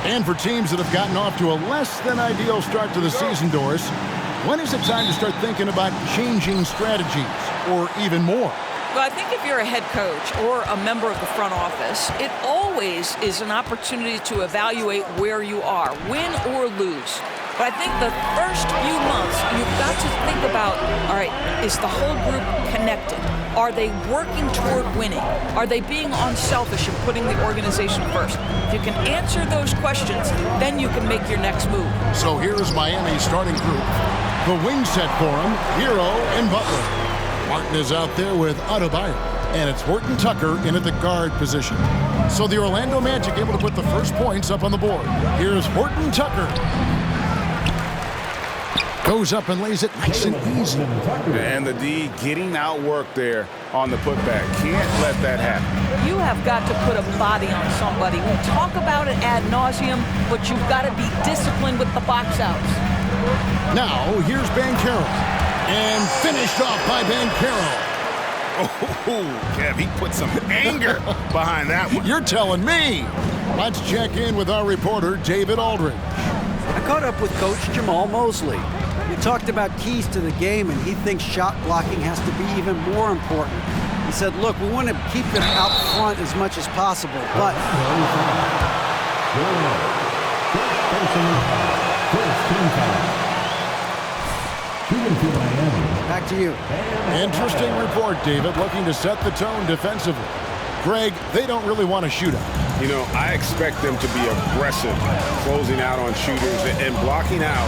And for teams that have gotten off to a less than ideal start to the season, Doris, when is it time to start thinking about changing strategies or even more? Well, I think if you're a head coach or a member of the front office, it always is an opportunity to evaluate where you are, win or lose. But I think the first few months, you've got to think about, all right, is the whole group connected? Are they working toward winning? Are they being unselfish and putting the organization first? If you can answer those questions, then you can make your next move. So here's Miami's starting group. The wing set for him, Hero and Butler. Martin is out there with Adebayo, and it's Horton Tucker in at the guard position. So the Orlando Magic able to put the first points up on the board. Here's Horton Tucker. Goes up and lays it nice and easy. And the D getting outworked there on the putback. Can't let that happen. You have got to put a body on somebody. We talk about it ad nauseum, but you've got to be disciplined with the box outs. Now, here's Banchero. And finished off by Banchero. Oh, Kev, he put some anger behind that one. You're telling me. Let's check in with our reporter, David Aldridge. I caught up with Coach Jamal Mosley. We talked about keys to the game, and he thinks shot blocking has to be even more important. He said, look, we want to keep them out front as much as possible, but... Back to you. Interesting report, David, looking to set the tone defensively. Greg, they don't really want to shoot out. You know, I expect them to be aggressive, closing out on shooters and blocking out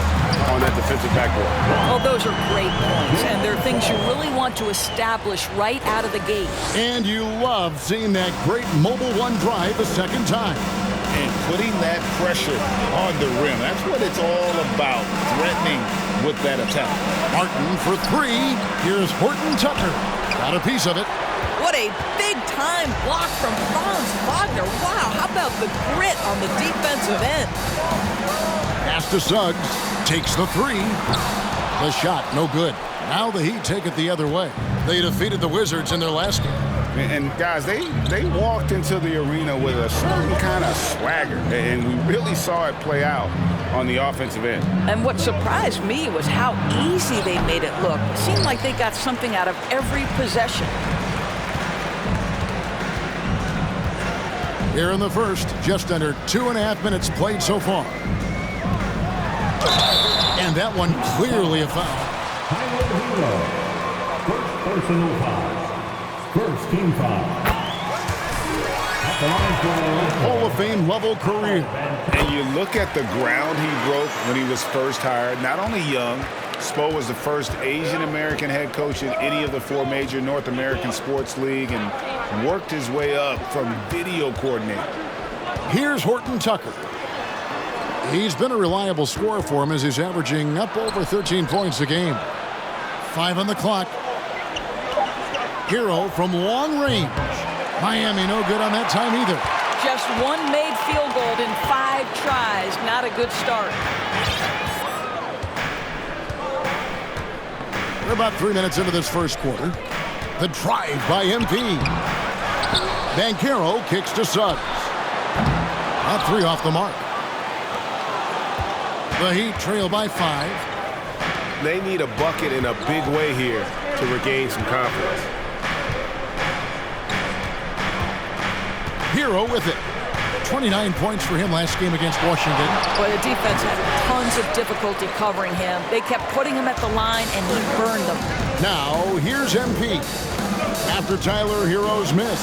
on that defensive backboard. Oh, those are great points, and they're things you really want to establish right out of the gate. And you love seeing that great mobile one drive a second time. And putting that pressure on the rim. That's what it's all about, threatening with that attack. Martin for three. Here's Horton Tucker. Got a piece of it. What a big-time block from Franz Wagner. Wow, how about the grit on the defensive end? Pass to Suggs. Takes the three. The shot, no good. Now the Heat take it the other way. They defeated the Wizards in their last game. And guys, they walked into the arena with a certain kind of swagger, and we really saw it play out on the offensive end. And what surprised me was how easy they made it look. It seemed like they got something out of every possession. Here in the first, just under 2.5 minutes played so far. And that one clearly a foul. First personal foul. First team foul. Hall of Fame level career. And you look at the ground he broke when he was first hired. Not only young, Spo was the first Asian American head coach in any of the 4 major North American sports league and worked his way up from video coordinator. Here's Horton Tucker. He's been a reliable scorer for him as he's averaging up over 13 points a game. 5 on the clock. Hero from long range. Miami no good on that time either. Just one made field goal in 5 tries. Not a good start. We're about 3 minutes into this first quarter. The drive by MP. Banchero kicks to Suggs. Not 3 off the mark. The Heat trail by 5. They need a bucket in a big way here to regain some confidence. Hero with it. 29 points for him last game against Washington. Well, the defense had tons of difficulty covering him. They kept putting him at the line, and he burned them. Now, here's MP. After Tyler Hero's miss.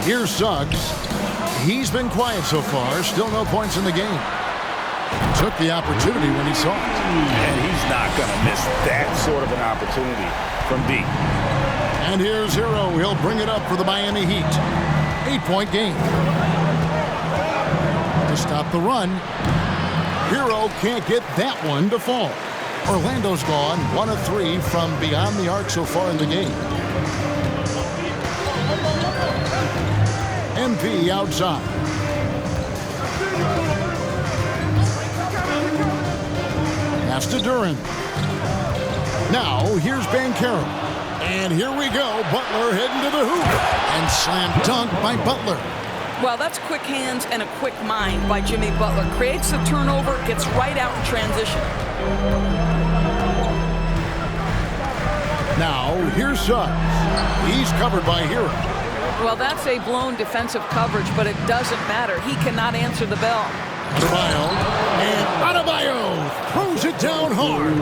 Here's Suggs. He's been quiet so far. Still no points in the game. Took the opportunity when he saw it. And he's not going to miss that sort of an opportunity from deep. And here's Hero. He'll bring it up for the Miami Heat. 8-point game. To stop the run, Hero can't get that one to fall. Orlando's gone 1 of 3 from beyond the arc so far in the game. MP outside. Pass to Duren. Now, here's Banchero. And here we go. Butler heading to the hoop. And And slam dunk by Butler. Well, that's quick hands and a quick mind by Jimmy Butler. Creates the turnover, gets right out in transition. Now, here's Suggs. He's covered by Hero. Well, that's a blown defensive coverage, but it doesn't matter. He cannot answer the bell. Adebayo. And Adebayo throws it down hard.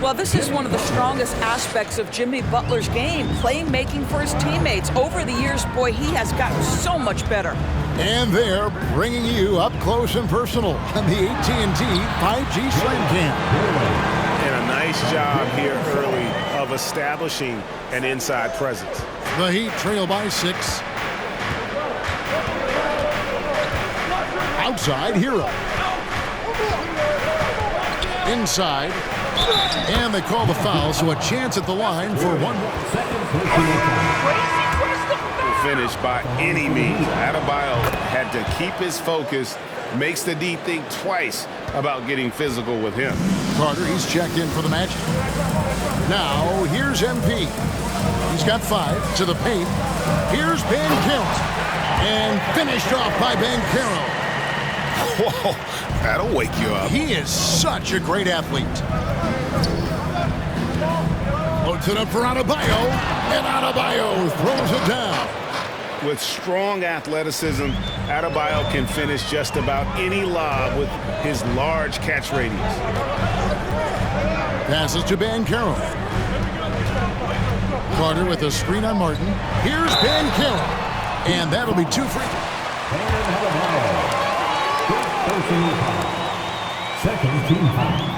Well, this is one of the strongest aspects of Jimmy Butler's game, playmaking for his teammates. Over the years, boy, he has gotten so much better. And they're bringing you up close and personal on the AT&T 5G Slam Cam. And a nice job here early of establishing an inside presence. The Heat trail by 6. Outside, Hero. Inside. And they call the foul, so a chance at the line for one more. Finish by any means. Adebayo had to keep his focus, makes the D think twice about getting physical with him. Carter, he's checked in for the match. Now, here's MP. He's got 5 to the paint. Here's Banchero. And finished off by Banchero. Whoa, that'll wake you up. He is such a great athlete. Loads it up for Adebayo. And Adebayo throws it down. With strong athleticism, Adebayo can finish just about any lob with his large catch radius. Passes to Banchero. Carter with a screen on Martin. Here's Banchero. And that'll be 2 free. Second team foul.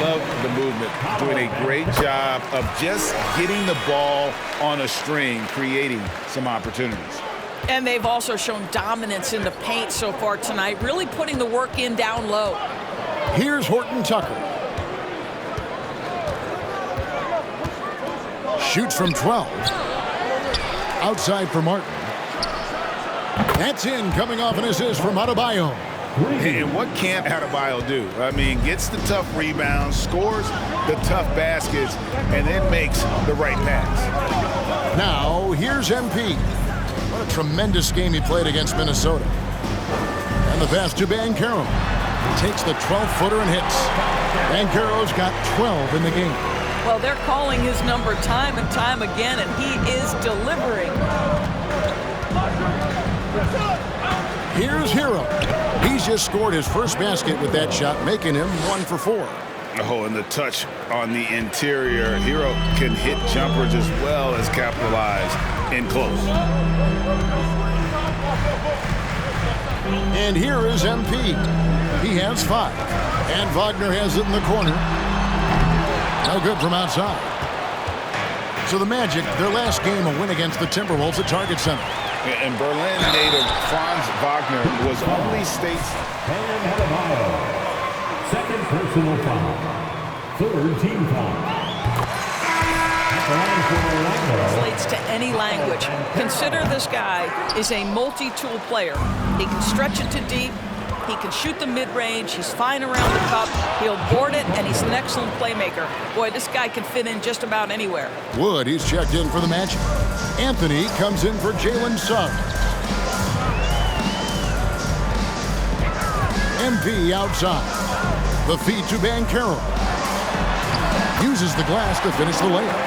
Love the movement. Doing a great job of just getting the ball on a string, creating some opportunities. And they've also shown dominance in the paint so far tonight, really putting the work in down low. Here's Horton Tucker. Shoots from 12. Outside for Martin. That's in, coming off an assist from Adebayo. And what can't Adebayo do? I mean, gets the tough rebounds, scores the tough baskets, and then makes the right pass. Now, here's MP. What a tremendous game he played against Minnesota. And the pass to Banchero. Takes the 12-footer and hits. Banchero's got 12 in the game. Well, they're calling his number time and time again, and he is delivering. Here's Hero. He's just scored his first basket with that shot, making him 1 for 4. Oh, and the touch on the interior. Hero can hit jumpers as well as capitalize in close. And here is MP. He has 5. And Wagner has it in the corner. No good from outside. So the Magic, their last game, a win against the Timberwolves at Target Center. And Berlin native Franz Wagner was only state's Second personal foul. Third team foul. Translates to any language. Consider this guy is a multi-tool player. He can stretch it to deep. He can shoot the mid-range. He's fine around the cup. He'll board it, and he's an excellent playmaker. Boy, this guy can fit in just about anywhere. Wood, he's checked in for the match. Anthony comes in for Jalen Suggs. MP outside. The feed to Banchero. Uses the glass to finish the layup.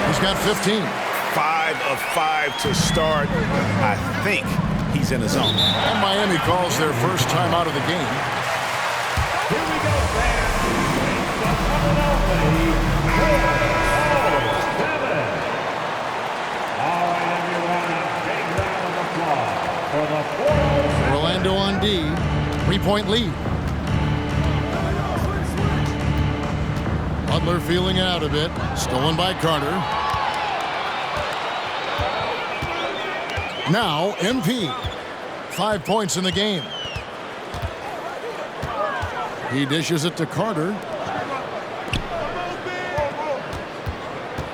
He's got 15. 5 of 5 to start. I think he's in the zone. And Miami calls their first time out of the game. Here we go, fans. All right, everyone, a big round of applause for the Orlando on D. 3-point lead. Butler feeling it out a bit. Stolen by Carter. Now, MP. 5 points in the game. He dishes it to Carter.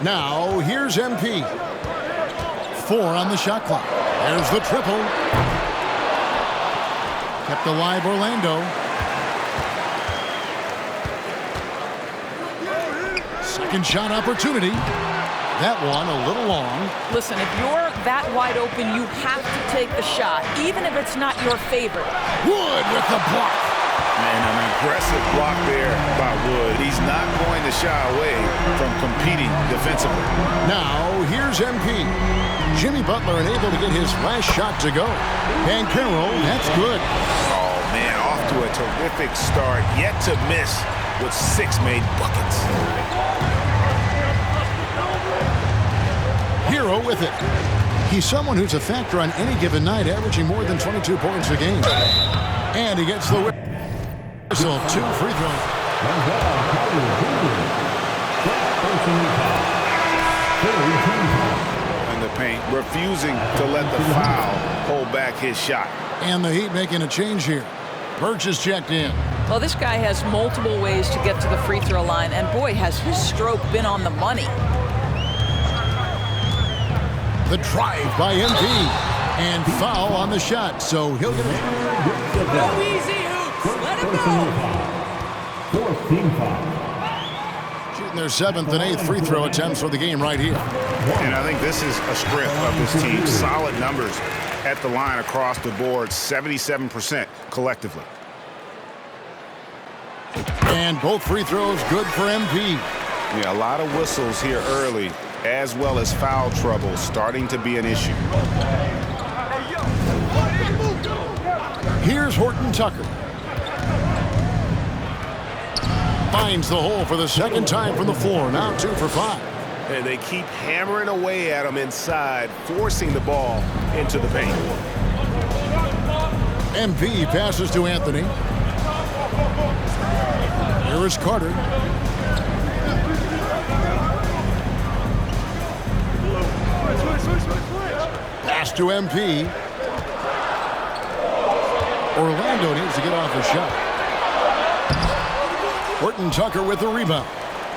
Now, here's MP. 4 on the shot clock. There's the triple. Kept alive Orlando. Second shot opportunity. That one a little long. Listen, if you're that wide open, you have to take the shot, even if it's not your favorite. Wood with the block. Man, an aggressive block there by Wood. He's not going to shy away from competing defensively. Now, here's MP. Jimmy Butler unable to get his last shot to go. Banchero, that's good. Oh, man, off to a terrific start. Yet to miss with 6 made buckets. Hero with it. He's someone who's a factor on any given night, averaging more than 22 points a game. And he gets the whistle. 2 free throws. In the paint, refusing to let the foul hold back his shot. And the Heat making a change here. Birch is checked in. Well, this guy has multiple ways to get to the free throw line, and boy, has his stroke been on the money. The drive by MP. And foul on the shot, so he'll get it. Go easy, Hoops. Let him go. Fourth team foul. Shooting their 7th and 8th free throw attempts for the game right here. And I think this is a strength of this team. Solid numbers at the line across the board, 77% collectively. And both free throws good for MP. Yeah, a lot of whistles here early, as well as foul trouble starting to be an issue. Here's Horton Tucker. Finds the hole for the second time from the floor. Now 2 for 5. And they keep hammering away at him inside, forcing the ball into the paint. MP passes to Anthony. Here is Carter. Pass to MP. Orlando needs to get off a shot. Horton Tucker with the rebound.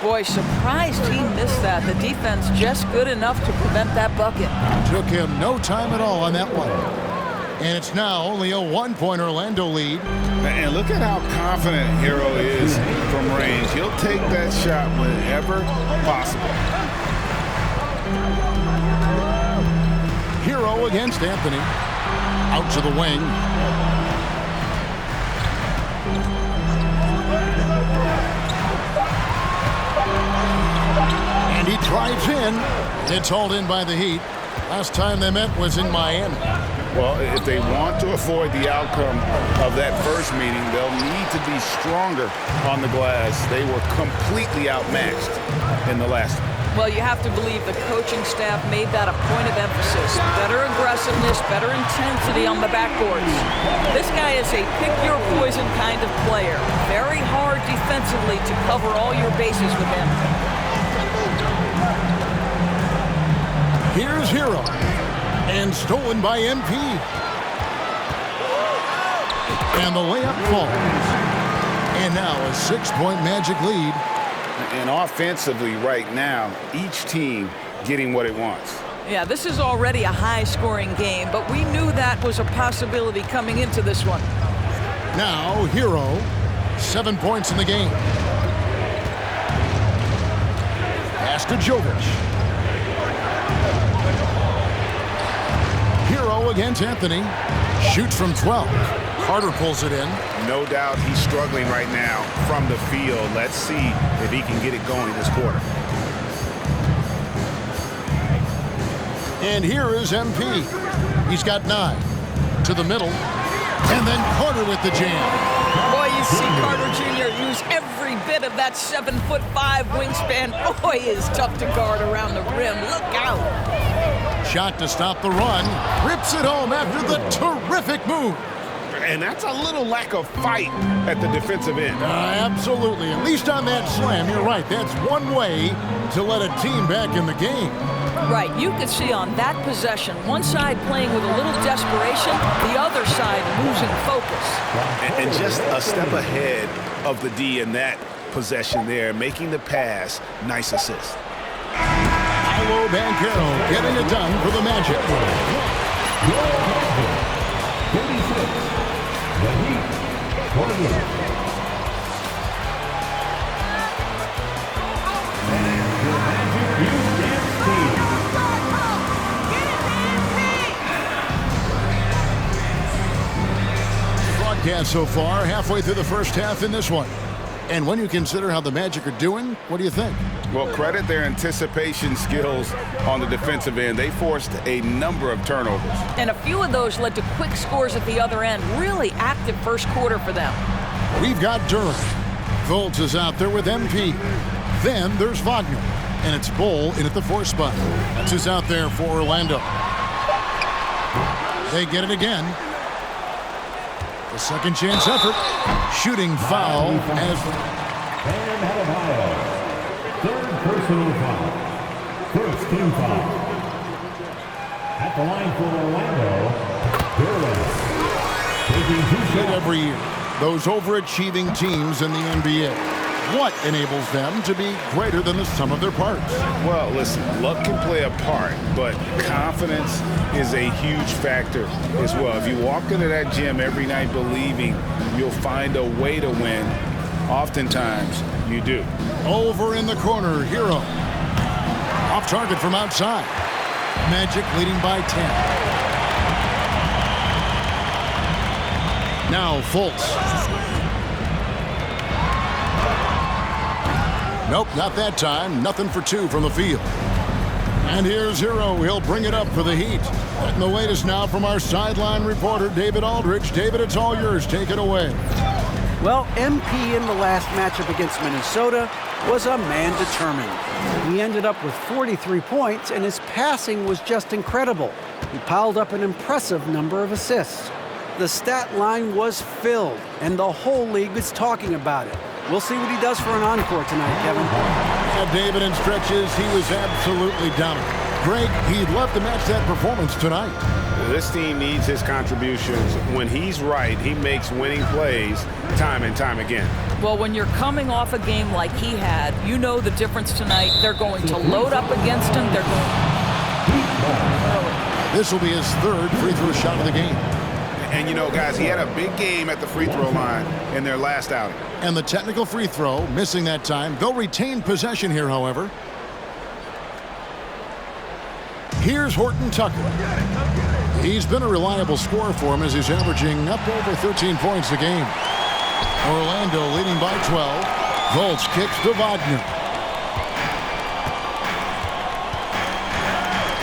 Boy, surprised he missed that. The defense just good enough to prevent that bucket. Took him no time at all on that one. And it's now only a 1-point Orlando lead. And look at how confident Hero is from range. He'll take that shot whenever possible. Hero against Anthony. Out to the wing. And he drives in. It's hauled in by the Heat. Last time they met was in Miami. Well, if they want to avoid the outcome of that first meeting, they'll need to be stronger on the glass. They were completely outmatched in the last one. Well, you have to believe the coaching staff made that a point of emphasis. Better aggressiveness, better intensity on the backboards. This guy is a pick-your-poison kind of player. Very hard defensively to cover all your bases with him. Here's Hero. And stolen by MP. And the layup falls. And now a 6-point Magic lead. And offensively right now, each team getting what it wants. Yeah, this is already a high-scoring game, but we knew that was a possibility coming into this one. Now Hero, 7 points in the game. Pass to Jovic. Hero against Anthony. Shoots from 12. Carter pulls it in. No doubt he's struggling right now from the field. Let's see if he can get it going this quarter. And here is MP. He's got 9. To the middle. And then Carter with the jam. Boy, you see Carter Jr. use every bit of that 7'5" wingspan. Boy, is tough to guard around the rim. Look out. Shot to stop the run. Rips it home after the terrific move. And that's a little lack of fight at the defensive end. Absolutely. At least on that slam, you're right. That's one way to let a team back in the game. Right. You could see on that possession, one side playing with a little desperation, the other side losing focus. And just a step ahead of the D in that possession there, making the pass. Nice assist. Paolo Banchero getting it done for the Magic. broadcast so far, halfway through the first half in this one. And when you consider how the Magic are doing, what do you think? Well, credit their anticipation skills on the defensive end. They forced a number of turnovers. And a few of those led to quick scores at the other end. Really active first quarter for them. We've got Durham. Fultz is out there with MP. Then there's Wagner. And it's Bull in at the 4 spot. That's who's out there for Orlando. They get it again. The second chance effort. Shooting foul as Bam Adebayo. Third personal foul. First team foul. At the line for Orlando, Durant. Taking 2 shots. every year. Those overachieving teams in the NBA. What enables them to be greater than the sum of their parts? Well, listen, luck can play a part, but confidence is a huge factor as well. If you walk into that gym every night believing you'll find a way to win, oftentimes you do. Over in the corner, Hero. Off target from outside. Magic leading by 10. Now Fultz. Nope, not that time. Nothing for 2 from the field. And here's Hero. He'll bring it up for the Heat. And the latest now from our sideline reporter, David Aldridge. David, it's all yours. Take it away. Well, MP in the last matchup against Minnesota was a man determined. He ended up with 43 points, and his passing was just incredible. He piled up an impressive number of assists. The stat line was filled, and the whole league was talking about it. We'll see what he does for an encore tonight, Kevin. Yeah, David, in stretches, he was absolutely dominant. Greg, he'd love to match that performance tonight. This team needs his contributions. When he's right, he makes winning plays time and time again. Well, when you're coming off a game like he had, you know the difference tonight. They're going to load up against him. They're going. This will be his 3rd free throw shot of the game. And, you know, guys, he had a big game at the free throw line in their last outing. And the technical free throw, missing that time. They'll retain possession here, however. Here's Horton Tucker. He's been a reliable scorer for him as he's averaging up over 13 points a game. Orlando leading by 12. Fultz kicks to Wagner.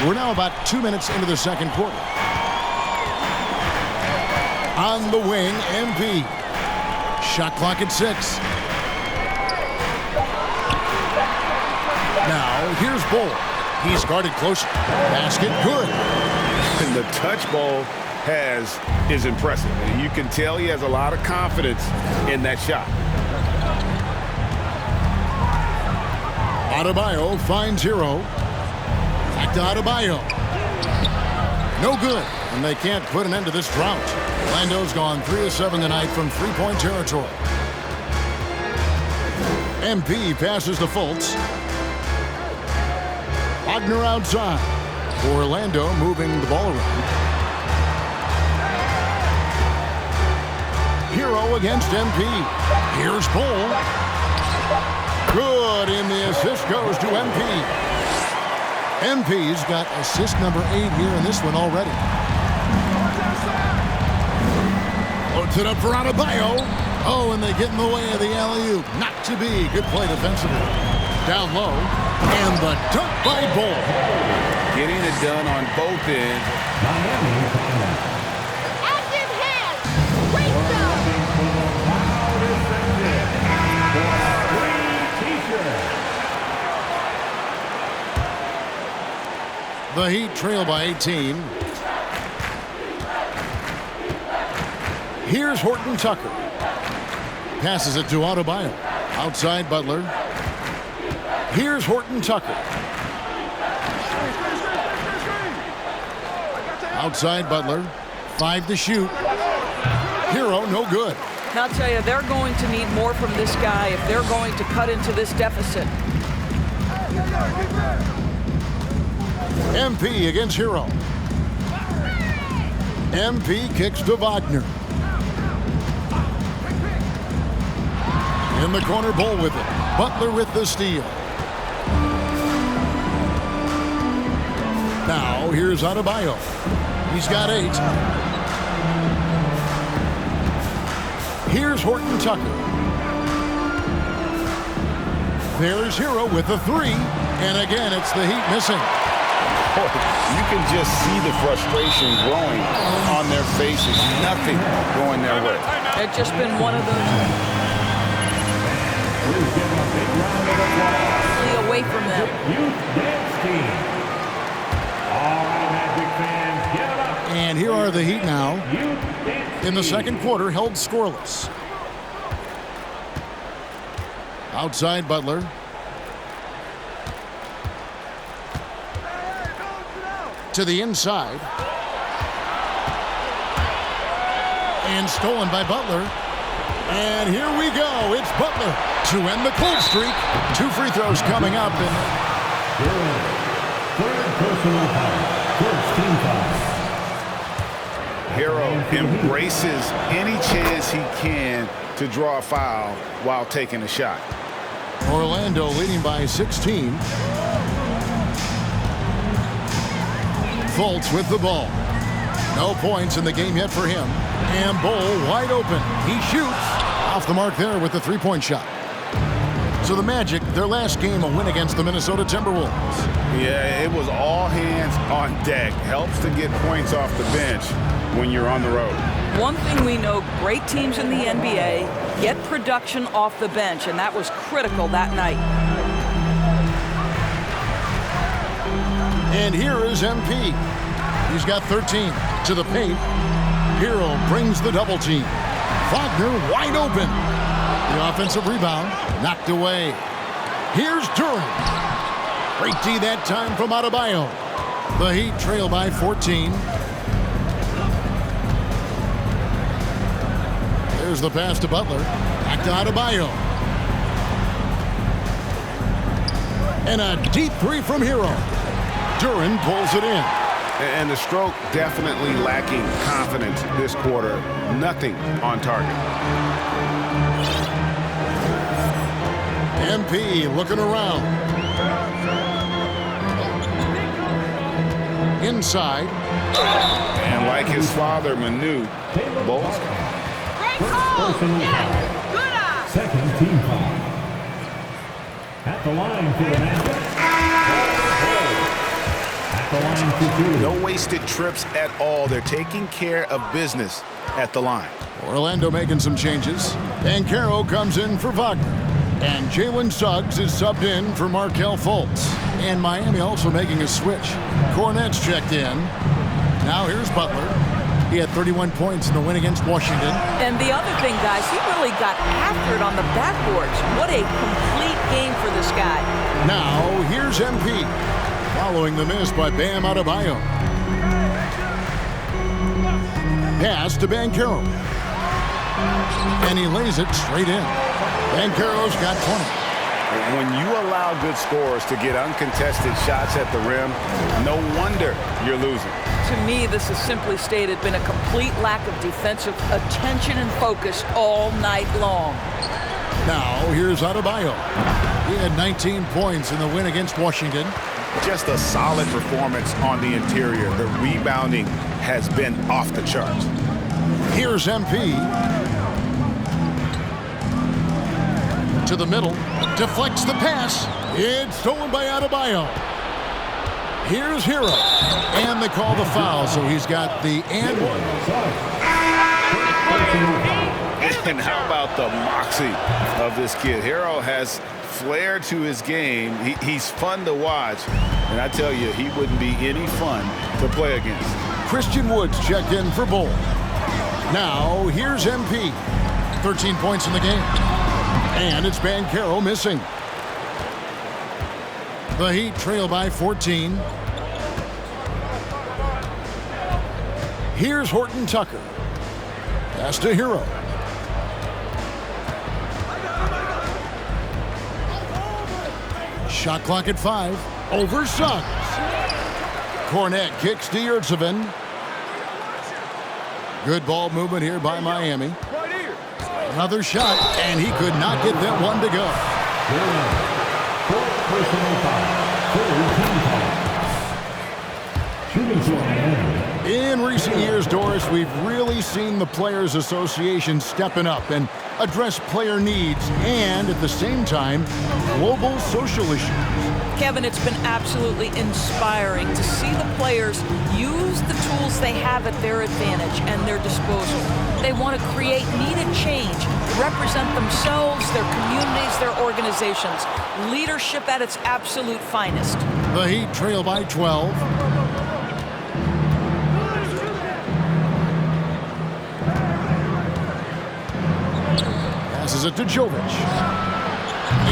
We're now about 2 minutes into the second quarter. On the wing, MP. Shot clock at 6. Now, here's Bull. He's guarded closer. Basket good. And the touch ball is impressive. And you can tell he has a lot of confidence in that shot. Adebayo finds Hero. Back to Adebayo. No good. And they can't put an end to this drought. Orlando's gone 3 of 7 tonight from 3-point territory. MP passes to Fultz. Wagner outside. Orlando moving the ball around. Hero against MP. Here's Bull. Good, and the assist goes to MP. MP's got assist number 8 here in this one already. Loads it up for Adebayo. Oh, and they get in the way of the alley-oop. Not to be. Good play defensively. Down low. And the dunk by Bull. Getting it done on both ends. Miami timeout. Active hands. Great job. The Heat trail by 18. Here's Horton Tucker. Passes it to Adebayo. Outside Butler. Here's Horton Tucker. Outside Butler. 5 to shoot. Hero, no good. And I'll tell you, they're going to need more from this guy if they're going to cut into this deficit. MP against Hero. MP kicks to Wagner. In the corner, Bull with it. Butler with the steal. Now, here's Adebayo. He's got 8. Here's Horton Tucker. There's Hero with the three. And again, it's the Heat missing. You can just see the frustration growing on their faces. Nothing going their way. It's just been one of those. Away from them. And here are the Heat now. In the second quarter, held scoreless. Outside Butler. To the inside. And stolen by Butler. And here we go. It's Butler to end the cold streak. 2 free throws coming up. And third personal foul. First team foul. Hero embraces any chance he can to draw a foul while taking a shot. Orlando leading by 16. Fultz with the ball. No points in the game yet for him. And Bol wide open. He shoots. Off the mark there with the three-point shot. So the Magic, their last game, a win against the Minnesota Timberwolves. Yeah, it was all hands on deck. Helps to get points off the bench when you're on the road. One thing we know, great teams in the NBA get production off the bench, and that was critical that night. And here is MP. He's got 13 to the paint. Hero brings the double team. Wagner wide open. The offensive rebound knocked away. Here's Duren. Great D that time from Adebayo. The Heat trail by 14. There's the pass to Butler. Back to Adebayo. And a deep three from Hero. Duren pulls it in. And the stroke definitely lacking confidence this quarter. Nothing on target. MP looking around. Inside. And like his father, Manu, Bolts. Second team foul. At the line for the Magic. No wasted trips at all. They're taking care of business at the line. Orlando making some changes. Banchero comes in for Wagner. And Jalen Suggs is subbed in for Markelle Fultz. And Miami also making a switch. Kornet's checked in. Now here's Butler. He had 31 points in the win against Washington. And the other thing, guys, he really got after it on the backboards. What a complete game for this guy. Now here's MP. Following the miss by Bam Adebayo. Pass to Banchero. And he lays it straight in. Banchero's got 20. When you allow good scorers to get uncontested shots at the rim, no wonder you're losing. To me, this is simply stated been a complete lack of defensive attention and focus all night long. Now here's Adebayo. He had 19 points in the win against Washington. Just a solid performance on the interior. The rebounding has been off the charts. Here's MP. To the middle. Deflects the pass. It's stolen by Adebayo. Here's Hero. And they call the foul, so he's got the and one. And how about the moxie of this kid? Hero has flair to his game. He's fun to watch. And I tell you, he wouldn't be any fun to play against. Christian Woods checked in for Bol. Now, here's MP. 13 points in the game. And it's Banchero missing. The Heat trail by 14. Here's Horton Tucker. Pass to Hero. Shot clock at 5. Over Suggs. Kornet kicks to Yurtseven. Good ball movement here by Miami. Another shot, and he could not get that one to go. In recent years, Doris, we've really seen the Players Association stepping up, and address player needs, and at the same time, global social issues. Kevin, it's been absolutely inspiring to see the players use the tools they have at their advantage and their disposal. They want to create needed change, represent themselves, their communities, their organizations. Leadership at its absolute finest. The Heat trail by 12. Passes it to Jovic.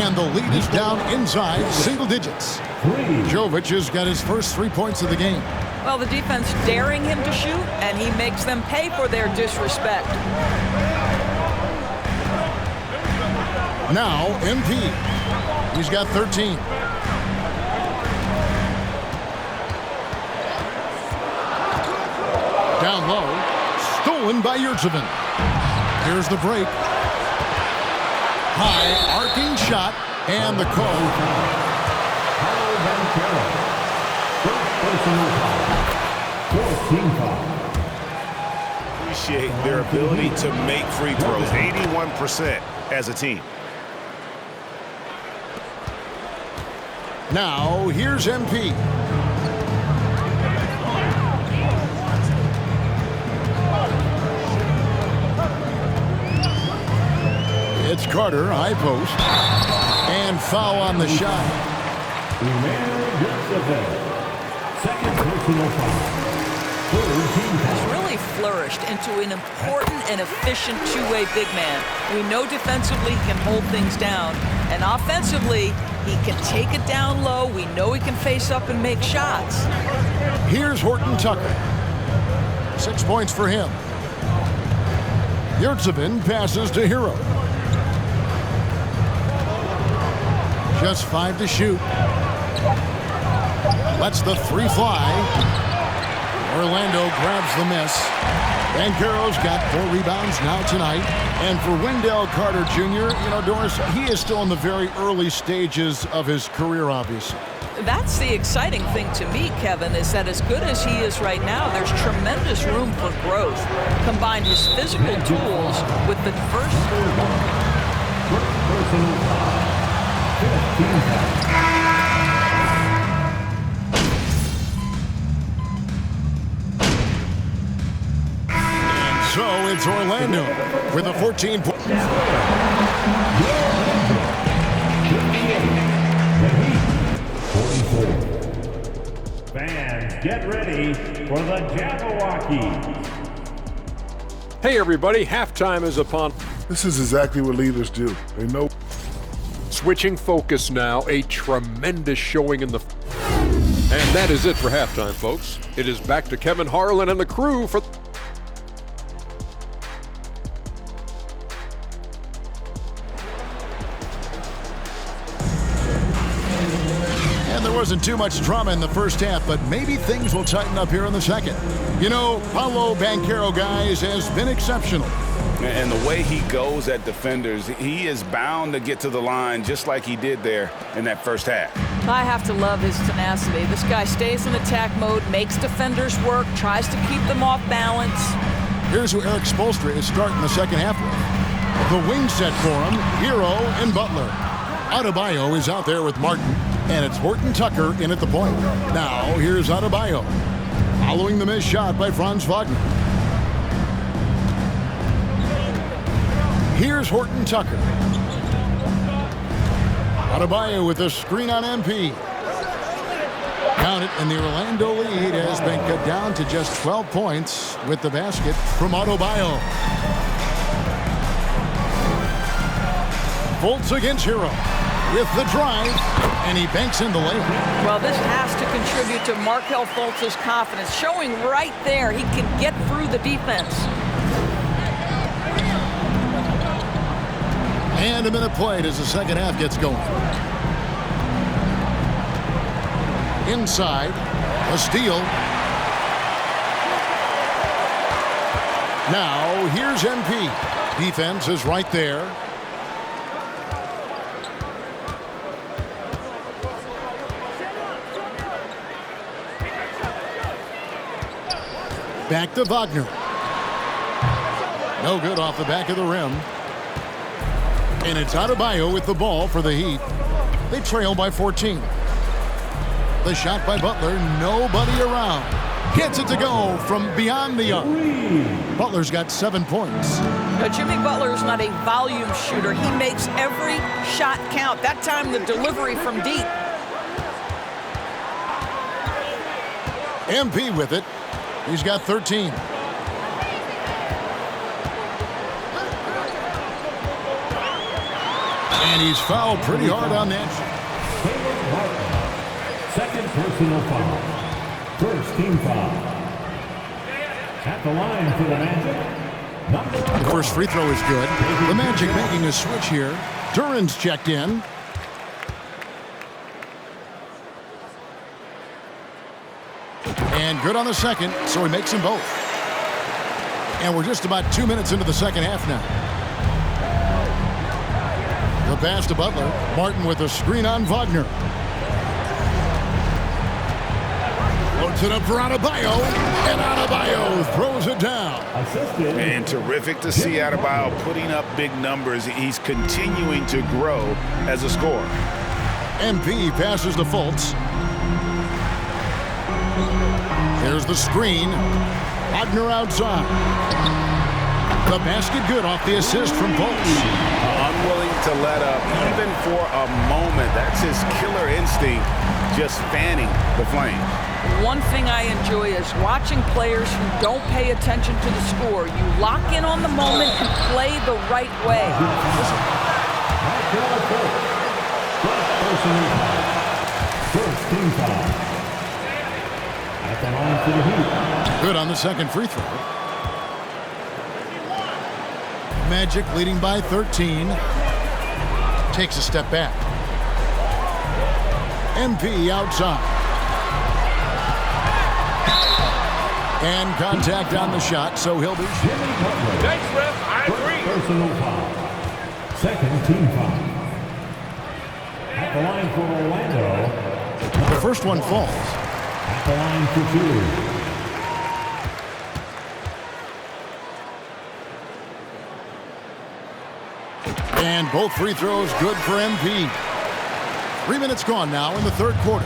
And the lead is down inside single digits. Jovic has got his first 3 points of the game. Well, the defense daring him to shoot, and he makes them pay for their disrespect. Now, MP. He's got 13. Down low. Stolen by Yurtseven. Here's the break. High arcing shot, and the call. Appreciate their ability to make free throws. 81% as a team. Now, here's MP. It's Carter, high post, and foul on the shot. Second personal foul. Has really flourished into an important and efficient two-way big man. We know defensively he can hold things down, and offensively he can take it down low. We know he can face up and make shots. Here's Horton Tucker. 6 points for him. Yurtseven passes to Hero. Just 5 to shoot. Lets the 3 fly. Orlando grabs the miss. Banchero's got 4 rebounds now tonight. And for Wendell Carter Jr., you know, Doris, he is still in the very early stages of his career, obviously. That's the exciting thing to me, Kevin, is that as good as he is right now, there's tremendous room for growth. Combine his physical tools with the So it's Orlando with a 14-point. Fans, get ready for the Jabberwockies. Hey everybody, halftime is upon. This is exactly what leaders do. They know. Switching focus now, a tremendous showing in the... And that is it for halftime, folks. It is back to Kevin Harlan and the crew for... And there wasn't too much drama in the first half, but maybe things will tighten up here in the second. You know, Paolo Banchero, guys, has been exceptional. And the way he goes at defenders, he is bound to get to the line just like he did there in that first half. I have to love his tenacity. This guy stays in attack mode, makes defenders work, tries to keep them off balance. Here's who Eric Spoelstra is starting the second half with. The wing set for him, Hero and Butler. Adebayo is out there with Martin, and it's Horton Tucker in at the point. Now, here's Adebayo, following the missed shot by Franz Wagner. Here's Horton Tucker. Adebayo with a screen on MP. Count it, and the Orlando lead has been cut down to just 12 points with the basket from Adebayo. Fultz against Hero with the drive, and he banks in the layup. Well, this has to contribute to Markelle Fultz's confidence, showing right there he can get through the defense. And a minute played as the second half gets going. Inside, a steal. Now, here's MP. Defense is right there. Back to Wagner. No good off the back of the rim. And it's Adebayo with the ball for the Heat. They trail by 14. The shot by Butler, nobody around. Gets it to go from beyond the arc. Butler's got 7 points. Now, Jimmy Butler is not a volume shooter. He makes every shot count. That time, the delivery from deep. MP with it. He's got 13. And he's fouled pretty hard on that. Second personal foul. First team foul. At the line for the Magic. The first free throw is good. The Magic making a switch here. Duran's checked in. And good on the second, so he makes them both. And we're just about 2 minutes into the second half now. The pass to Butler. Martin with a screen on Wagner. Loads it up for Adebayo. And Adebayo throws it down. And terrific to see Adebayo putting up big numbers. He's continuing to grow as a scorer. MP passes to Fultz. There's the screen. Wagner outside. The basket good off the assist from Fultz. Unwilling to let up even for a moment. That's his killer instinct, just fanning the flame. One thing I enjoy is watching players who don't pay attention to the score. You lock in on the moment and play the right way. First team foul. At the line for the Heat. Good on the second free throw. Magic leading by 13. Takes a step back. MP outside. And contact on the shot, so he'll be. Thanks, ref. I agree. Personal foul. Second team foul. At the line for Orlando. The first one falls. At the line for two. And both free throws good for MP. 3 minutes gone now in the third quarter.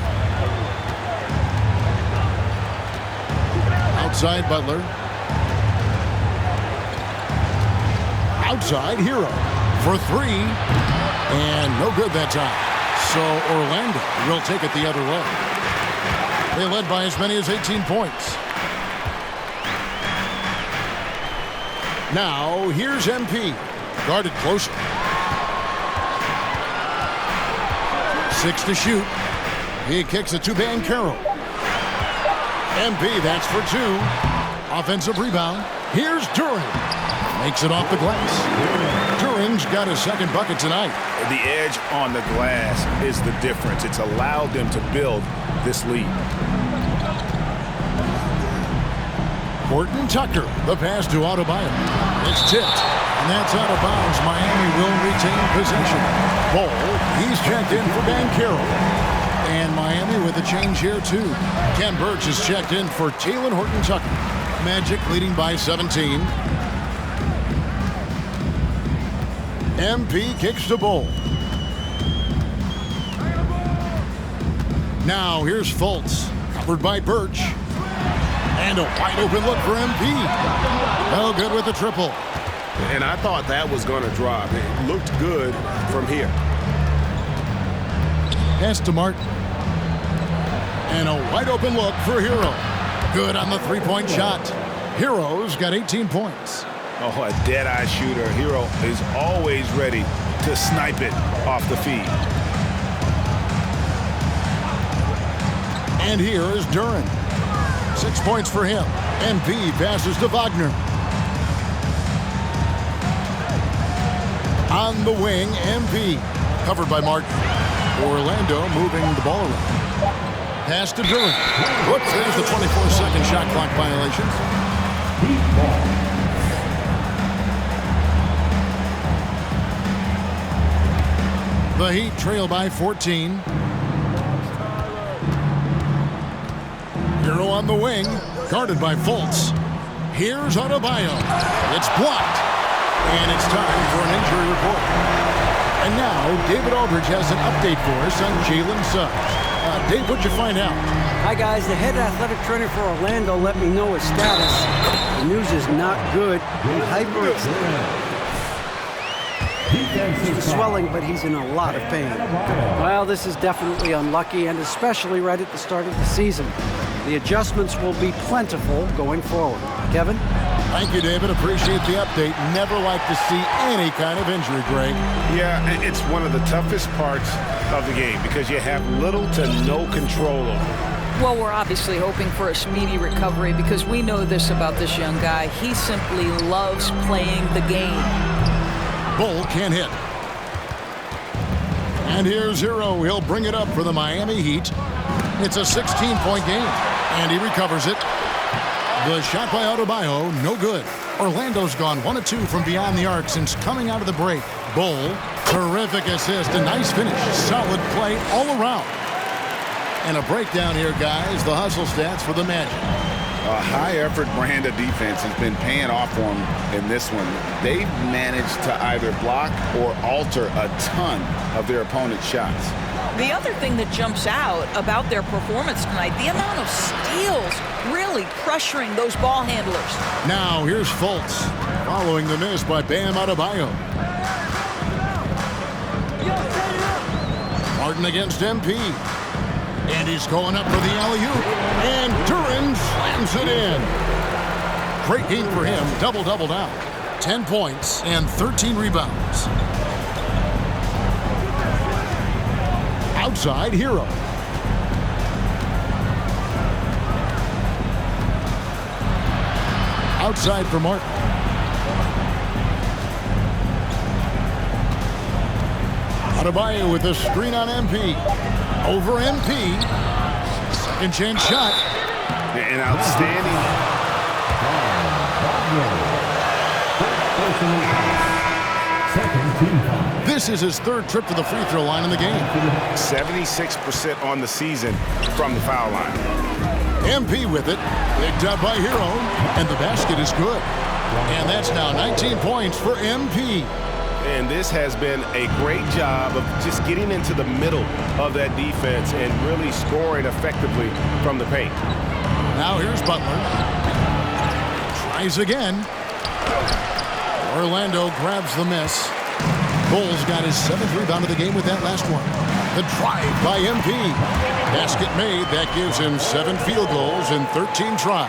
Outside Butler. Outside Hero for three. And no good that time. So Orlando will take it the other way. They led by as many as 18 points. Now here's MP. Guarded closer. 6 to shoot. He kicks it to Banchero. MP, that's for 2. Offensive rebound. Here's Duran. Makes it off the glass. Duran's got his second bucket tonight. The edge on the glass is the difference. It's allowed them to build this lead. Horton Tucker, the pass to Adebayo. It's tipped, and that's out of bounds. Miami will retain possession. Ball, he's checked in for Banchero. And Miami with a change here, too. Ken Birch is checked in for Talen Horton Tucker. Magic leading by 17. MP kicks the ball. Now here's Fultz, covered by Birch. And a wide open look for MP. No good with the triple. And I thought that was going to drop. It looked good from here. Pass to Martin. And a wide open look for Hero. Good on the three-point shot. Hero's got 18 points. Oh, a dead-eye shooter. Hero is always ready to snipe it off the feed. And here is Duran. 6 points for him. MP passes to Wagner. On the wing, MP. Covered by Martin. Orlando moving the ball around. Pass to Duran. Whoops, there's the 24-second shot clock violation. The Heat trail by 14. Hero on the wing, guarded by Fultz. Here's Adebayo. It's blocked. And it's time for an injury report. And now, David Aldridge has an update for us on Jalen Suggs. Dave, what'd you find out? Hi, guys. The head athletic trainer for Orlando let me know his status. The news is not good. He's swelling, but he's in a lot of pain. Well, this is definitely unlucky, and especially right at the start of the season. The adjustments will be plentiful going forward. Kevin? Thank you, David. Appreciate the update. Never like to see any kind of injury, Greg. Yeah, it's one of the toughest parts of the game because you have little to no control over it. Well, we're obviously hoping for a speedy recovery because we know this about this young guy. He simply loves playing the game. Bull can't hit. And here's Hero. He'll bring it up for the Miami Heat. It's a 16-point game, and he recovers it. The shot by Adebayo, no good. Orlando's gone 1 of 2 from beyond the arc since coming out of the break. Bull, terrific assist, a nice finish. Solid play all around. And a breakdown here, guys. The hustle stats for the Magic. A high-effort brand of defense has been paying off for them in this one. They've managed to either block or alter a ton of their opponent's shots. The other thing that jumps out about their performance tonight, the amount of steals really pressuring those ball handlers. Now here's Fultz following the miss by Bam Adebayo. Martin against MP. And he's going up for the alley-oop. And Duren slams it in. Great game for him. Double-double now. 10 points and 13 rebounds. Outside, Hero. Outside for Martin. Adebayo with the screen on MP. Over MP. Second chance shot. An outstanding. This is his third trip to the free throw line in the game. 76% on the season from the foul line. MP with it. Picked up by Hero. And the basket is good. And that's now 19 points for MP. And this has been a great job of just getting into the middle of that defense and really scoring effectively from the paint. Now here's Butler. Tries again. Orlando grabs the miss. Bulls got his 7th rebound of the game with that last one. The drive by MP. Basket made. That gives him 7 field goals in 13 tries.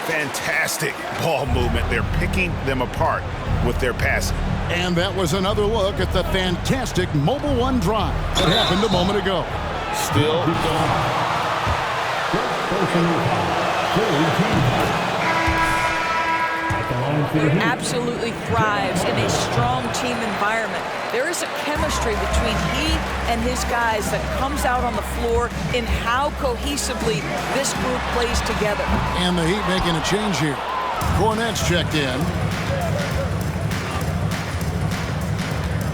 Fantastic ball movement. They're picking them apart with their passing. And that was another look at the fantastic Mobile One drive that happened a moment ago. Still Absolutely thrives in a strong team environment. There is a chemistry between he and his guys that comes out on the floor in how cohesively this group plays together. And the Heat making a change here. Cornette's checked in.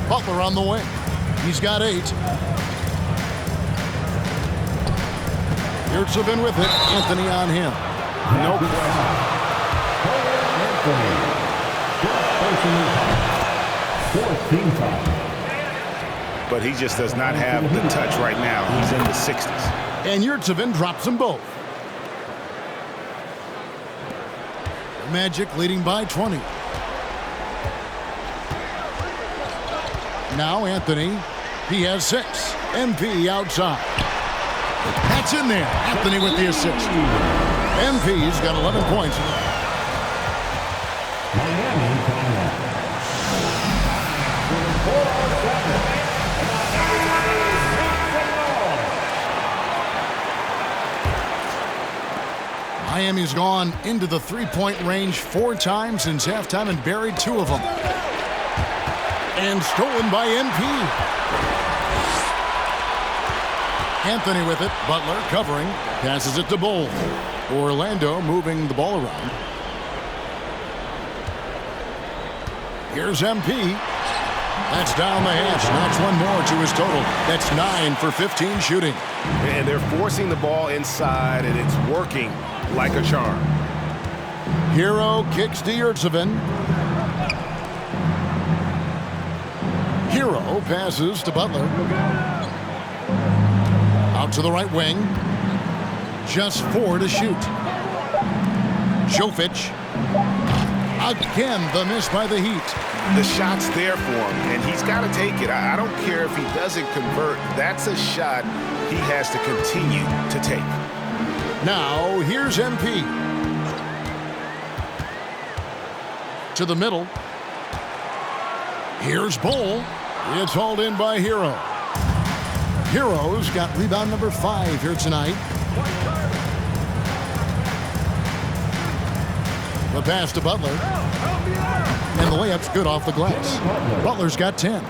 Butler on the wing. He's got 8. Yurtsevin with it. Anthony on him. no question. But he just does not have the touch right now. He's in the 60s. And Yurtsevin drops them both. Magic leading by 20. Now Anthony, he has 6. MP outside. That's in there. Anthony with the assist. MP's got 11 points. Miami's gone into the three-point range 4 times since halftime and buried 2 of them. And stolen by MP. Anthony with it. Butler covering. Passes it to Bull. Orlando moving the ball around. Here's MP. That's down the hash. Knocks one more to his total. That's 9 for 15 shooting. And they're forcing the ball inside, and it's working like a charm. Hero kicks to Yurtsevin. Hero passes to Butler. Out to the right wing. Just 4 to shoot. Jovic. Again, the miss by the Heat. The shot's there for him, and he's got to take it. I don't care if he doesn't convert. That's a shot he has to continue to take. Now, here's MP. To the middle. Here's Bull. It's hauled in by Hero. Hero's got rebound number 5 here tonight. The pass to Butler. And the layup's good off the glass. Butler's got 10.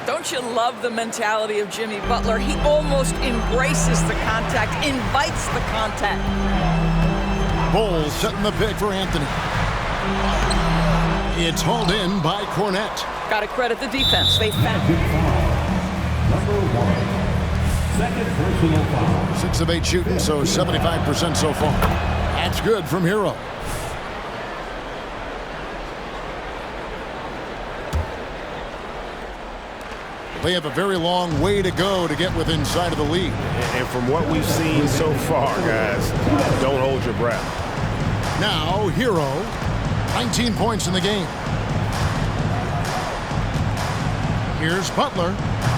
Don't you love the mentality of Jimmy Butler? He almost embraces the contact, invites the contact. Bull setting the pick for Anthony. It's hauled in by Cornette. Got to credit the defense. They found. Number 1. Second personal foul. 6 of 8 shooting, so 75% so far. That's good from Hero. They have a very long way to go to get within sight of the lead. And from what we've seen so far, guys, don't hold your breath. Now, Hero, 19 points in the game. Here's Butler.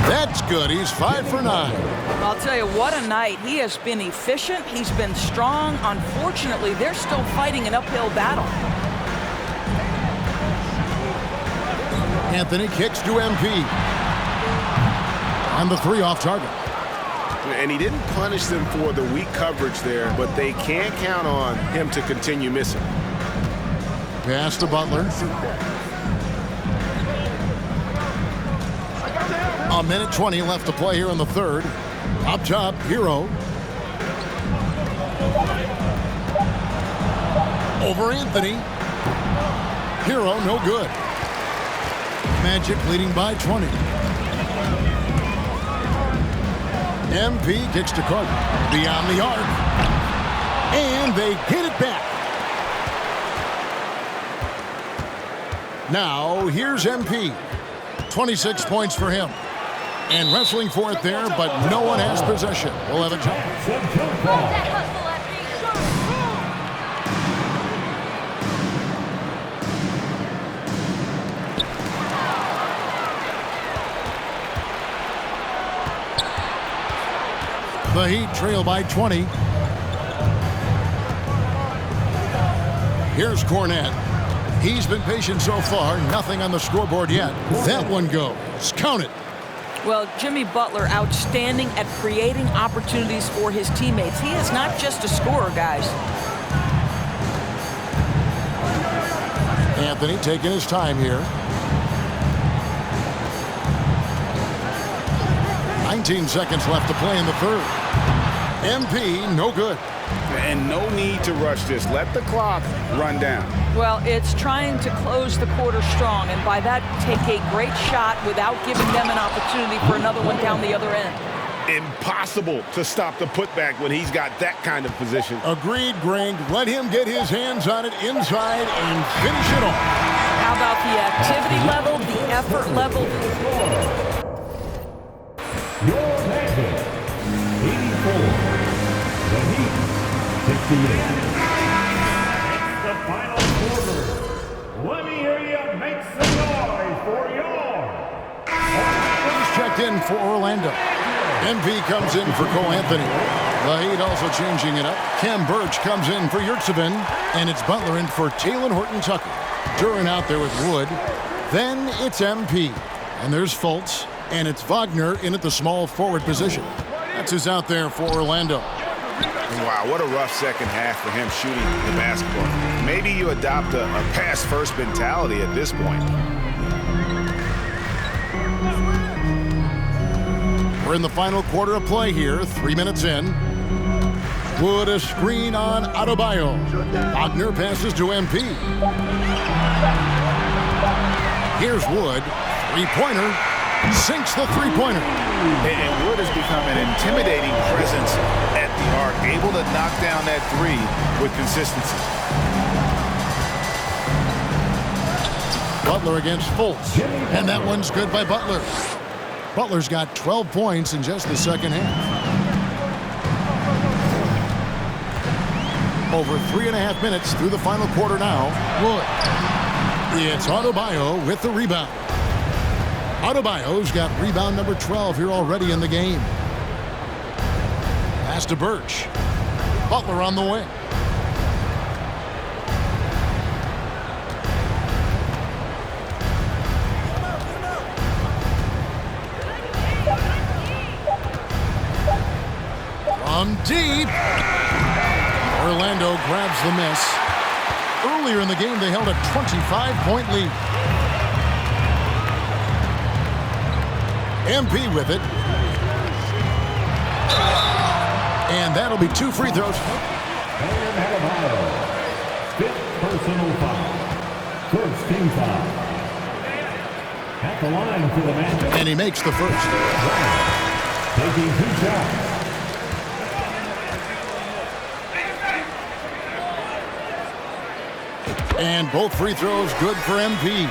That's good. He's 5 for 9. I'll tell you, what a night. He has been efficient. He's been strong. Unfortunately, they're still fighting an uphill battle. Anthony kicks to MP. And the 3 off target. And he didn't punish them for the weak coverage there, but they can't count on him to continue missing. Pass to Butler. A minute 20 left to play here in the third. Up top, Hero. Over Anthony. Hero, no good. Magic leading by 20. MP kicks to Carter. Beyond the arc. And they hit it back. Now, here's MP. 26 points for him. And wrestling for it there, but no one has possession. We'll have a time. The Heat trail by 20. Here's Cornette. He's been patient so far. Nothing on the scoreboard yet. That one goes. Count it. Well, Jimmy Butler, outstanding at creating opportunities for his teammates. He is not just a scorer, guys. Anthony taking his time here. 19 seconds left to play in the third. MP, no good. And no need to rush this. Let the clock run down. Well, it's trying to close the quarter strong, and by that, take a great shot without giving them an opportunity for another one down the other end. Impossible to stop the putback when he's got that kind of position. Agreed, Greg. Let him get his hands on it inside and finish it off. How about the activity level, the effort level? Your record, 84. The Heat, 68. It's the final quarter. Let me hear you make some noise for your. He's checked in for Orlando. MP comes in for Cole Anthony. The Heat also changing it up. Cam Birch comes in for Yurtseven, and it's Butler in for Talen Horton-Tucker. Duran out there with Wood. Then it's MP, and there's Fultz, and it's Wagner in at the small forward position. That's who's out there for Orlando. Wow, what a rough second half for him shooting the basketball. Maybe you adopt a pass-first mentality at this point. We're in the final quarter of play here, 3 minutes in. Wood a screen on Adebayo. Wagner passes to MP. Here's Wood, three-pointer, sinks the three-pointer. And Wood has become an intimidating presence at the arc, able to knock down that three with consistency. Butler against Fultz. And that one's good by Butler. Butler's got 12 points in just the second half. Over 3.5 minutes through the final quarter now. Wood. It's Adebayo with the rebound. Adebayo's got rebound number 12 here already in the game. Pass to Birch. Butler on the wing. From deep. Orlando grabs the miss. Earlier in the game, they held a 25-point lead. MP with it. And that'll be 2 free throws. And Adebayo. 5th personal foul. First team foul. At the line for the Magic. And he makes the first. Taking 2 shots. And both free throws good for MP.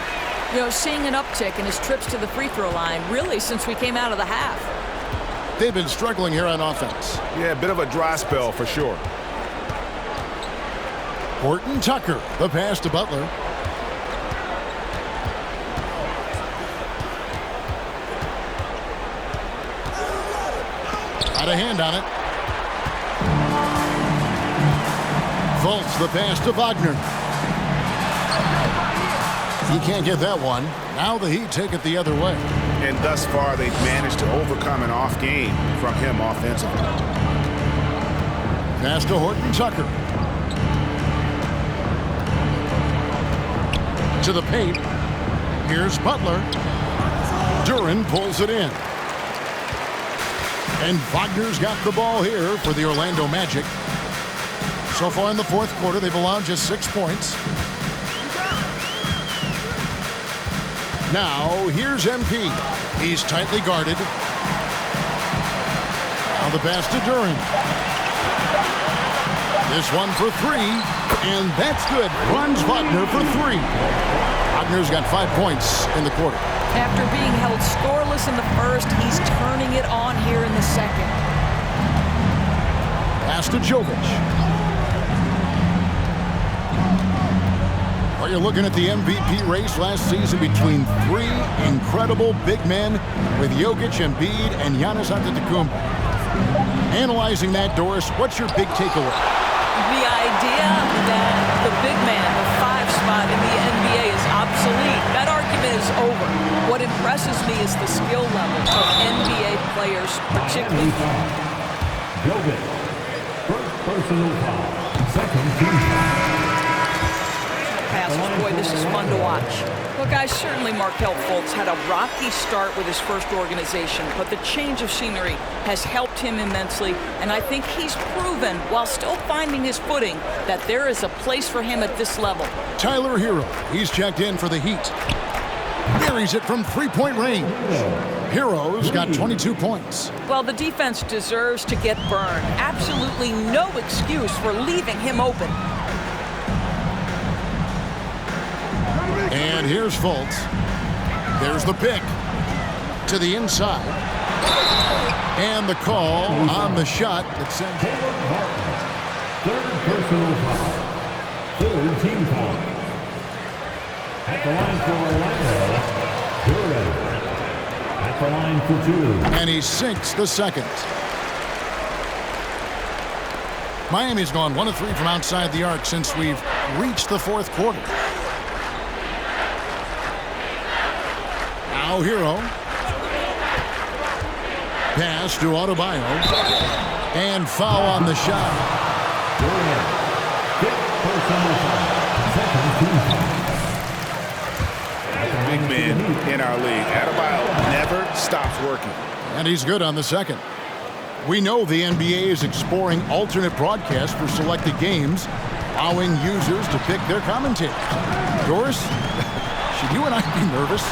You know, seeing an uptick in his trips to the free throw line really since we came out of the half. They've been struggling here on offense. Yeah, a bit of a dry spell for sure. Horton Tucker, the pass to Butler. Got a hand on it. Fultz, the pass to Wagner. He can't get that one. Now the Heat take it the other way. And thus far, they've managed to overcome an off game from him offensively. Pass to Horton Tucker. To the paint. Here's Butler. Duren pulls it in. And Wagner's got the ball here for the Orlando Magic. So far in the fourth quarter, they've allowed just 6 points. Now, here's MP. He's tightly guarded. Now the pass to Duren. This one for 3, and that's good. Runs Wagner for 3. Wagner's got 5 points in the quarter. After being held scoreless in the first, he's turning it on here in the second. Pass to Jovic. Well, you're looking at the MVP race last season between 3 incredible big men with Jokic, Embiid, and Giannis Antetokounmpo. Analyzing that, Doris, what's your big takeaway? The idea that the big man, the 5 spot in the NBA is obsolete. That argument is over. What impresses me is the skill level of NBA players, particularly. Jovic. First personal foul. Second team foul. Passes. Boy, this is fun to watch. Well, guys, certainly Markelle Fultz had a rocky start with his first organization, but the change of scenery has helped him immensely, and I think he's proven, while still finding his footing, that there is a place for him at this level. Tyler Hero, he's checked in for the Heat. Buries it from 3-point range. Hero's got 22 points. Well, the defense deserves to get burned. Absolutely no excuse for leaving him open. And here's Fultz. There's the pick to the inside. And the call on the shot that sends Caleb Martin. Third personal foul. Third team foul. At the line for Orlando, Duren. At the line for 2. And he sinks the second. Miami's gone 1 of 3 from outside the arc since we've reached the fourth quarter. Now Hero. Pass to Adebayo. And foul on the shot. Duren. Fifth personal foul. Second team foul. Big man in our league. Adebayo never stops working. And he's good on the second. We know the NBA is exploring alternate broadcasts for selected games, allowing users to pick their commentators. Doris, should you and I be nervous?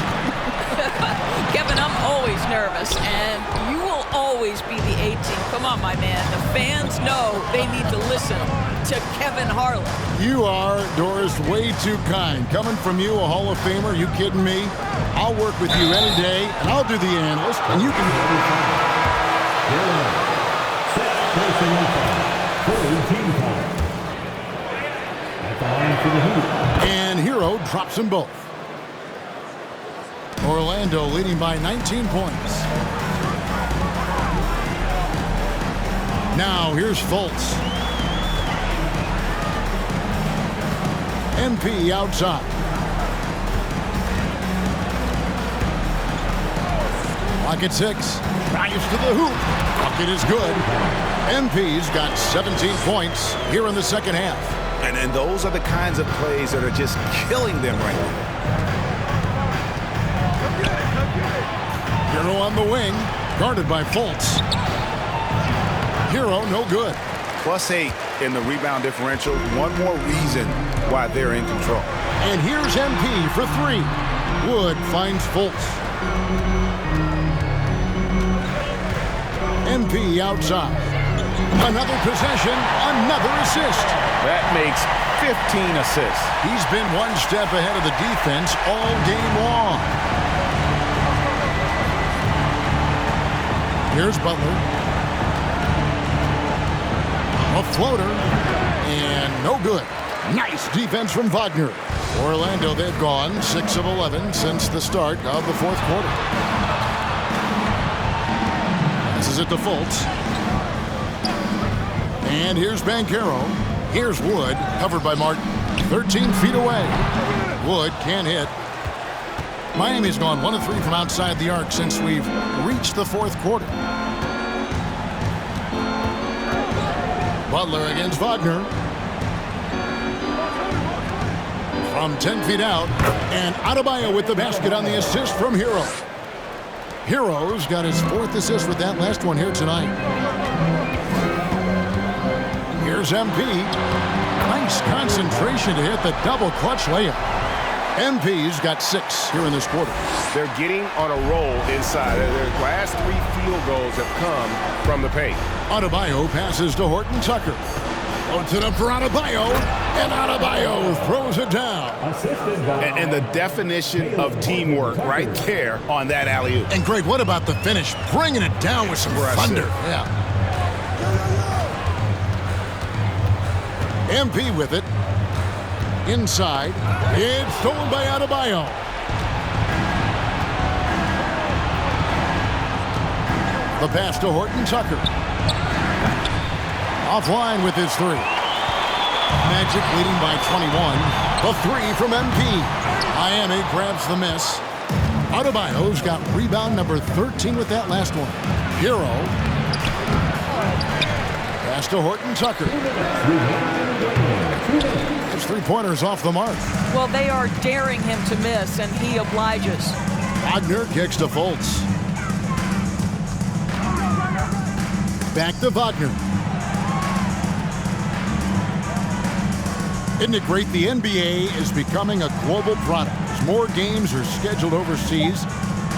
Kevin, I'm always nervous, and you will always be the A team. Come on, my man. The fans know they need to listen to Kevin Harlan. You are, Doris, way too kind. Coming from you, a Hall of Famer, you kidding me? I'll work with you any day, and I'll do the analyst, and you can... And Hero drops them both. Orlando leading by 19 points. Now here's Fultz. MP outside. Clock at 6. Drives to the hoop. Bucket is good. MP's got 17 points here in the second half. And those are the kinds of plays that are just killing them right now. Hero on the wing, guarded by Fultz. Hero no good. +8 in the rebound differential. One more reason why they're in control. And here's MP for 3. Wood finds Fultz. MP outside. Another possession, another assist. That makes 15 assists. He's been one step ahead of the defense all game long. Here's Butler. A floater, and no good. Nice defense from Wagner. Orlando, they've gone 6 of 11 since the start of the fourth quarter. This is it to Fultz. And here's Banchero. Here's Wood, covered by Martin. 13 feet away. Wood can't hit. Miami's gone 1 of 3 from outside the arc since we've reached the fourth quarter. Butler against Wagner. From 10 feet out. And Adebayo with the basket on the assist from Hero. Hero's got his 4th assist with that last one here tonight. Here's MP. Nice concentration to hit the double clutch layup. MP's got 6 here in this quarter. They're getting on a roll inside. Their last 3 field goals have come from the paint. Adebayo passes to Horton Tucker. Puts it up for Adebayo, and Adebayo throws it down. And the definition of teamwork right there on that alley-oop. And Greg, what about the finish? Bringing it down with some thunder. Yeah. MP with it. Inside. It's stolen by Adebayo. The pass to Horton Tucker. Offline with his 3. Magic leading by 21. The 3 from MP. Miami grabs the miss. Adebayo's got rebound number 13 with that last one. Hero. Pass to Horton Tucker. His 3-pointers off the mark. Well, they are daring him to miss, and he obliges. Wagner kicks to Fultz. Back to Wagner. Isn't it great? The NBA is becoming a global product. As more games are scheduled overseas.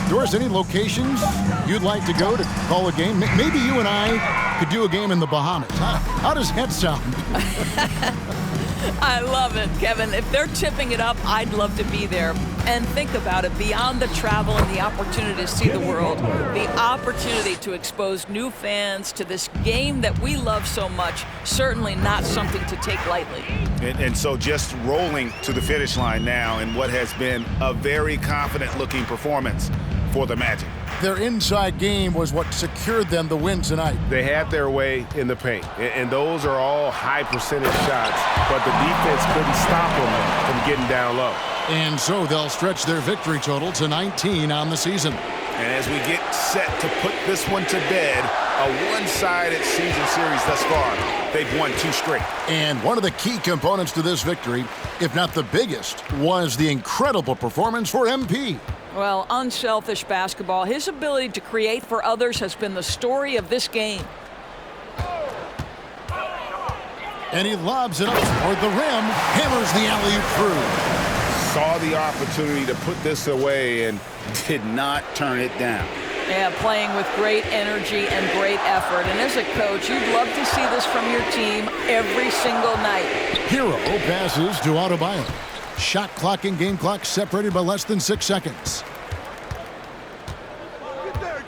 Doris, any locations you'd like to go to call a game? Maybe you and I could do a game in the Bahamas. How does that sound? I love it, Kevin. If they're tipping it up, I'd love to be there. And think about it, beyond the travel and the opportunity to see the world, the opportunity to expose new fans to this game that we love so much, certainly not something to take lightly. And so just rolling to the finish line now in what has been a very confident-looking performance for the Magic. Their inside game was what secured them the win tonight. They had their way in the paint, and those are all high-percentage shots, but the defense couldn't stop them from getting down low. And so they'll stretch their victory total to 19 on the season. And as we get set to put this one to bed, a one-sided season series thus far, they've won 2 straight. And one of the key components to this victory, if not the biggest, was the incredible performance for MP. Well, unselfish basketball. His ability to create for others has been the story of this game. And he lobs it up toward the rim, hammers the alley-oop through. Saw the opportunity to put this away and did not turn it down. Yeah, playing with great energy and great effort. And as a coach, you'd love to see this from your team every single night. Hero passes to Adebayo. Shot clock and game clock separated by less than 6 seconds.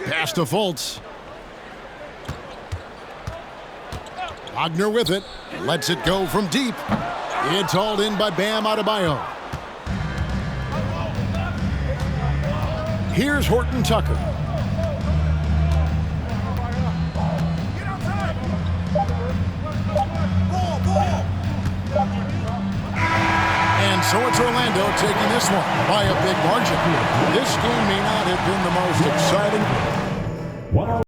Pass to Fultz. Wagner with it. Lets it go from deep. It's hauled in by Bam Adebayo. Here's Horton Tucker. And so it's Orlando taking this one by a big margin. This game may not have been the most exciting.